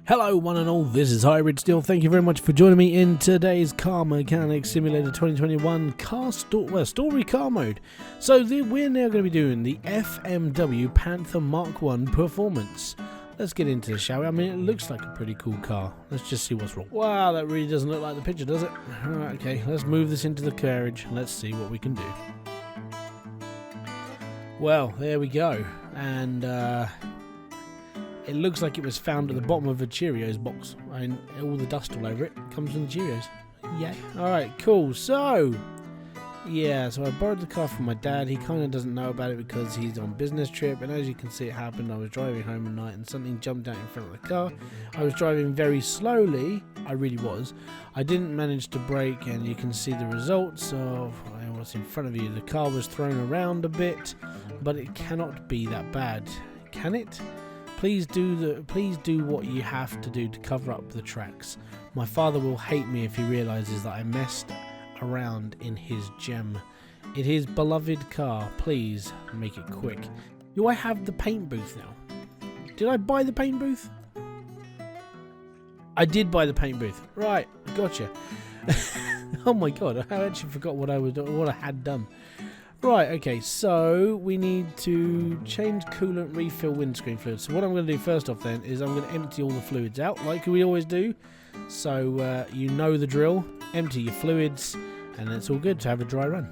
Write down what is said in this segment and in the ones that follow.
Hello one and all, this is Hybridsteel. Thank you very much for joining me in today's Car Mechanic Simulator 2021 story car mode. So we're now going to be doing the FMW Panther Mark1 performance. Let's get into this, shall we? I mean, it looks like a pretty cool car. Let's just see what's wrong. Wow, that really doesn't look like the picture, does it? Alright, okay, let's move this into the carriage and let's see what we can do. Well, there we go. And it looks like it was found at the bottom of a Cheerios box. And all the dust all over it comes from the Cheerios. Yeah. Alright, cool. So I borrowed the car from my dad. He kind of doesn't know about it because he's on business trip, and as you can see, it happened. I was driving home at night and something jumped out in front of the car. I was driving very slowly. I really was. I didn't manage to brake, and you can see the results of what's in front of you. The car was thrown around a bit, but it cannot be that bad, can it? Please do what you have to do to cover up the tracks. My father will hate me if he realizes that I messed around in his gem. It is beloved car. Please make it quick. Do I have the paint booth now? Did I buy the paint booth? I did buy the paint booth. Right, gotcha. Oh my god, I actually forgot what I had done. Right, okay, so we need to change coolant, refill windscreen fluid. So what I'm going to do first off then is I'm going to empty all the fluids out like we always do. So you know the drill. Empty your fluids and it's all good to have a dry run.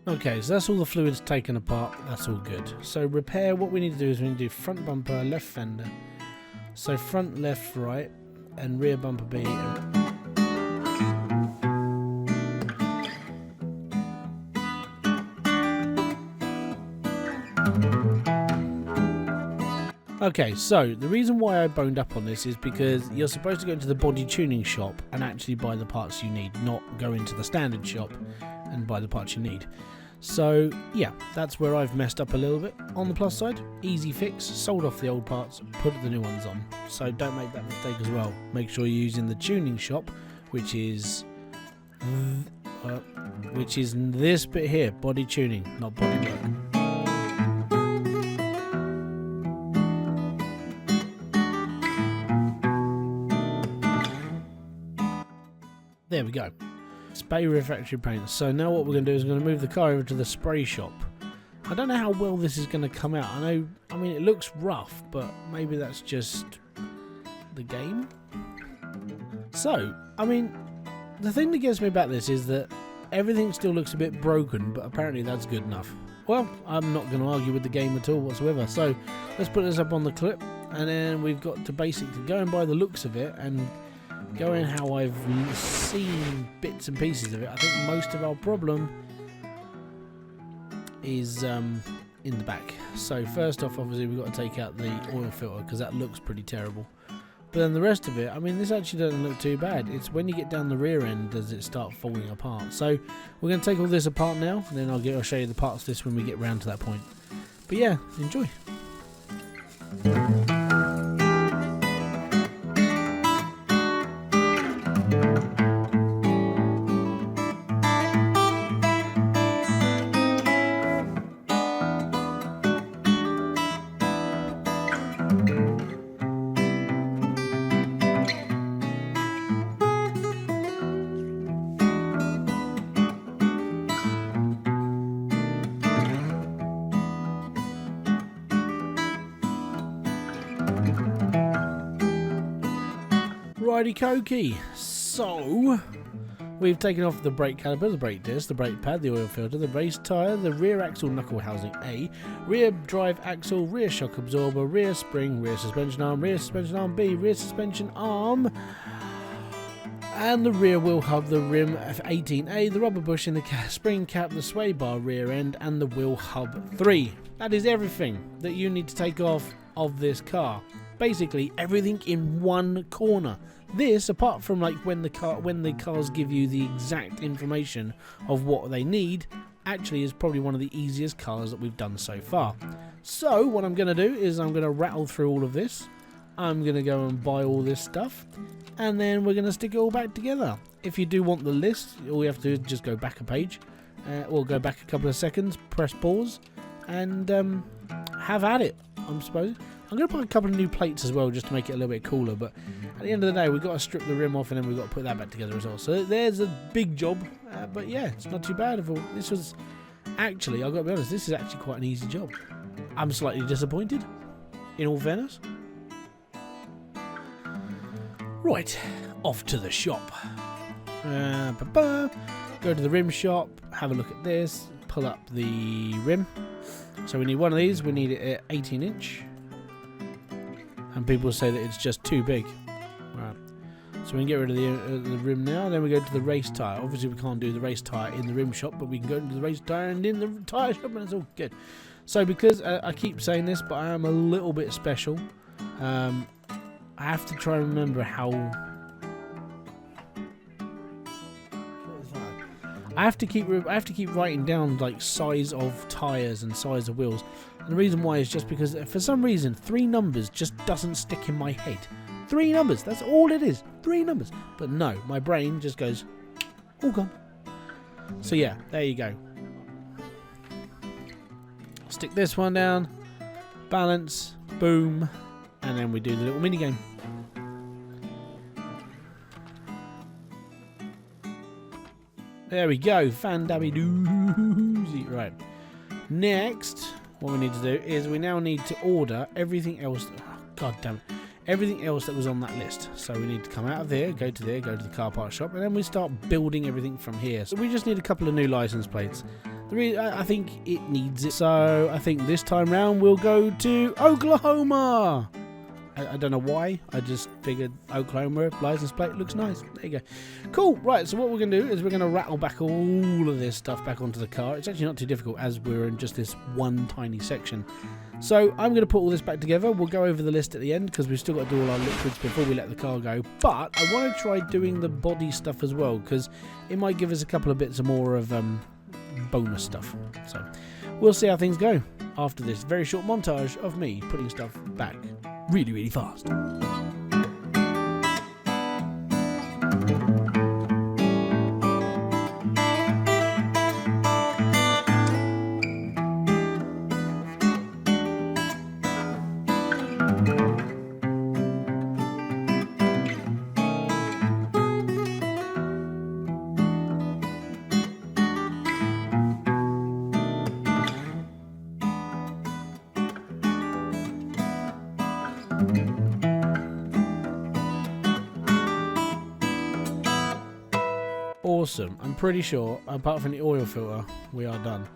Okay, so that's all the fluids taken apart, that's all good. So repair, what we need to do is we need to do front bumper, left fender. So front, left, right, and rear bumper B. Okay, so the reason why I boned up on this is because you're supposed to go into the body tuning shop and actually buy the parts you need, not go into the standard shop and buy the parts you need. So yeah, that's where I've messed up a little bit. On the plus side, easy fix, sold off the old parts, put the new ones on. So don't make that mistake as well. Make sure you're using the tuning shop, which is this bit here, body tuning, not body work. There we go. Spray refractory paint. So now what we're going to do is we're going to move the car over to the spray shop. I don't know how well this is going to come out. I mean it looks rough, but maybe that's just the game. So, I mean, the thing that gets me about this is that everything still looks a bit broken, but apparently that's good enough. Well, I'm not going to argue with the game at all whatsoever. So let's put this up on the clip, and then we've got to basically go and buy the looks of it and going how I've seen bits and pieces of it. I think most of our problem is in the back. So first off, obviously we've got to take out the oil filter because that looks pretty terrible. But then the rest of it, I mean, this actually doesn't look too bad. It's when you get down the rear end does it start falling apart. So we're going to take all this apart now, and then I'll show you the parts of this when we get round to that point. But yeah, enjoy. Righty cokey, so we've taken off the brake caliper, the brake disc, the brake pad, the oil filter, the race tyre, the rear axle knuckle housing A, rear drive axle, rear shock absorber, rear spring, rear suspension arm B, rear suspension arm, and the rear wheel hub, the rim F18A, the rubber bushing, the spring cap, the sway bar rear end, and the wheel hub 3. That is everything that you need to take off of this car. Basically everything in one corner. This, apart from like when the cars give you the exact information of what they need, actually is probably one of the easiest cars that we've done so far. So what I'm going to do is I'm going to rattle through all of this. I'm going to go and buy all this stuff, and then we're going to stick it all back together. if you do want the list, all you have to do is just go back a page, or go back a couple of seconds, press pause, and have at it, I suppose. I'm going to put a couple of new plates as well, just to make it a little bit cooler, but at the end of the day, we've got to strip the rim off, and then we've got to put that back together as well. So there's a big job, but yeah, it's not too bad. This was actually, I've got to be honest, this is actually quite an easy job. I'm slightly disappointed, in all fairness. Right, off to the shop. Go to the rim shop, have a look at this, pull up the rim. So we need one of these, we need it at 18 inch. And people say that it's just too big. Right. So we can get rid of the rim now, then we go to the race tyre. Obviously we can't do the race tyre in the rim shop, but we can go to the race tyre and in the tyre shop, and it's all good. So because I keep saying this, but I am a little bit special, I have to try and remember how... I have to keep writing down like size of tyres and size of wheels. And the reason why is just because for some reason 3 numbers just doesn't stick in my head. 3 numbers, that's all it is. 3 numbers. But no, my brain just goes, all gone. So yeah, there you go. Stick this one down, balance, boom, and then we do the little mini game. There we go, fan-dabby-doozy. Right, next, what we need to do is we now need to order everything else. Oh, God damn it. Everything else that was on that list. So we need to come out of there, go to the car park shop, and then we start building everything from here. So we just need a couple of new license plates. I think it needs it. So I think this time round we'll go to Oklahoma. I don't know why. I just figured Oklahoma license plate looks nice. There you go. Cool. Right, so what we're going to do is we're going to rattle back all of this stuff back onto the car. It's actually not too difficult as we're in just this one tiny section. So I'm going to put all this back together. We'll go over the list at the end because we've still got to do all our liquids before we let the car go. But I want to try doing the body stuff as well because it might give us a couple of bits of more of bonus stuff. So we'll see how things go after this very short montage of me putting stuff back really, really fast. Awesome. I'm pretty sure, apart from the oil filter, we are done.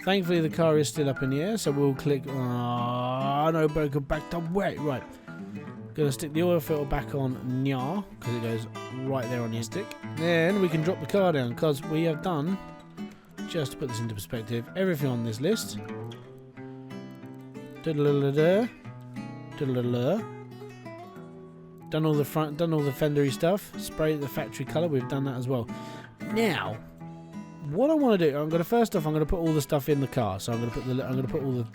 Thankfully, the car is still up in the air, so we'll click... Oh, no, broke it back to wait. Right. Gonna stick the oil filter back on nya, because it goes right there on your stick. Then we can drop the car down, because we have done, just to put this into perspective, everything on this list. Done all the front, done all the fendery stuff. Spray the factory colour. We've done that as well. Now, what I want to do, I'm going to put all the stuff in the car. So I'm going to put all the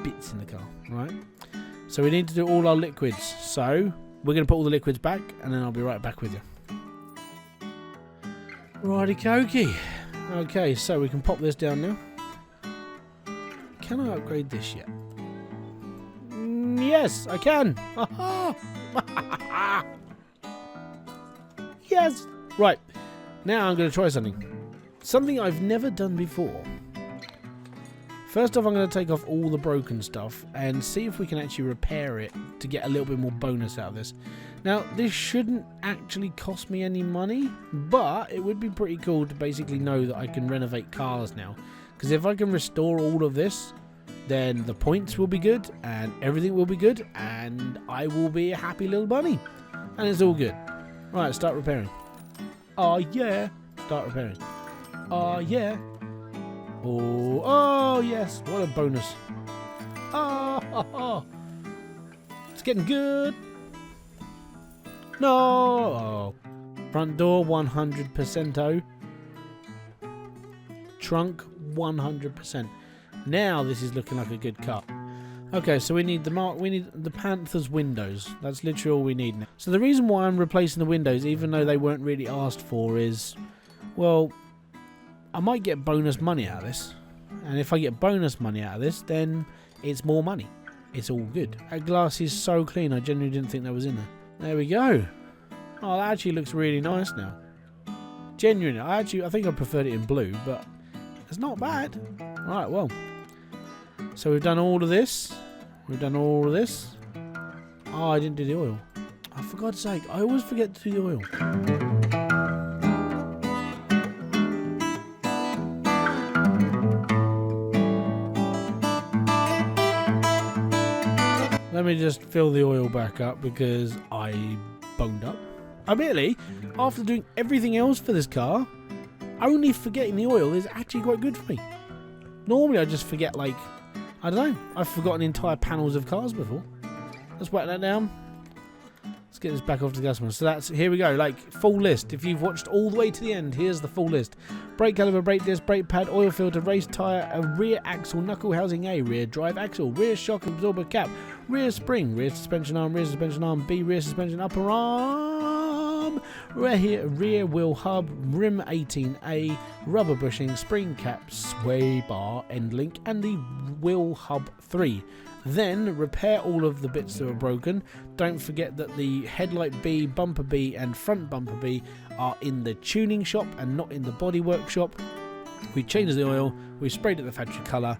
bits in the car, right? So we need to do all our liquids. So we're going to put all the liquids back, and then I'll be right back with you. Righty cokey. Okay, so we can pop this down now. Can I upgrade this yet? Yes, I can. Yes. Right. Now I'm going to try something. Something I've never done before. First off, I'm going to take off all the broken stuff and see if we can actually repair it to get a little bit more bonus out of this. Now, this shouldn't actually cost me any money, but it would be pretty cool to basically know that I can renovate cars now. Because if I can restore all of this, then the points will be good and everything will be good and I will be a happy little bunny. And it's all good. Right, start repairing. Oh yeah. Start repairing. Oh yeah. Oh yes. What a bonus. Oh. It's getting good. No. Oh. Front door 100%. Trunk 100%. Now this is looking like a good car. Okay, so we need the Panther's windows. That's literally all we need now. So the reason why I'm replacing the windows, even though they weren't really asked for, is, well, I might get bonus money out of this. And if I get bonus money out of this, then it's more money. It's all good. That glass is so clean, I genuinely didn't think that was in there. There we go. Oh, that actually looks really nice now. Genuinely, I think I preferred it in blue, but it's not bad. Alright, well. So we've done all of this. We've done all of this. Oh, I didn't do the oil. Oh, for God's sake, I always forget to do the oil. Let me just fill the oil back up because I boned up. Admittedly, after doing everything else for this car, only forgetting the oil is actually quite good for me. Normally I just forget, like, I don't know, I've forgotten entire panels of cars before. Let's whack that down. Let's get this back off to the customer. So that's, here we go, like, full list. If you've watched all the way to the end, here's the full list. Brake caliper, brake disc, brake pad, oil filter, race tyre, a rear axle, knuckle housing A, rear drive axle, rear shock absorber cap, rear spring, rear suspension arm B, rear suspension upper arm, rear wheel hub, rim 18A, rubber bushing, spring cap, sway bar, end link, and the wheel hub 3. Then repair all of the bits that were broken. Don't forget that the headlight B, bumper B and front bumper B are in the tuning shop and not in the body workshop. We changed the oil, we sprayed it the factory colour,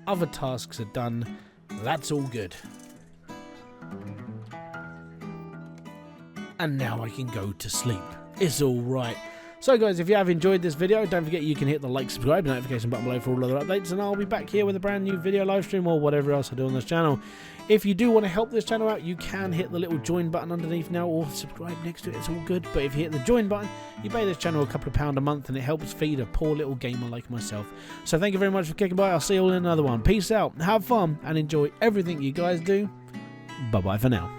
other tasks are done. That's all good. And now I can go to sleep. It's alright. So guys, if you have enjoyed this video, don't forget you can hit the like, subscribe, and notification button below for all other updates, and I'll be back here with a brand new video live stream or whatever else I do on this channel. If you do want to help this channel out, you can hit the little join button underneath now, or subscribe next to it, it's all good. But if you hit the join button, you pay this channel a couple of £2 a month, and it helps feed a poor little gamer like myself. So thank you very much for kicking by. I'll see you all in another one. Peace out, have fun, and enjoy everything you guys do. Bye bye for now.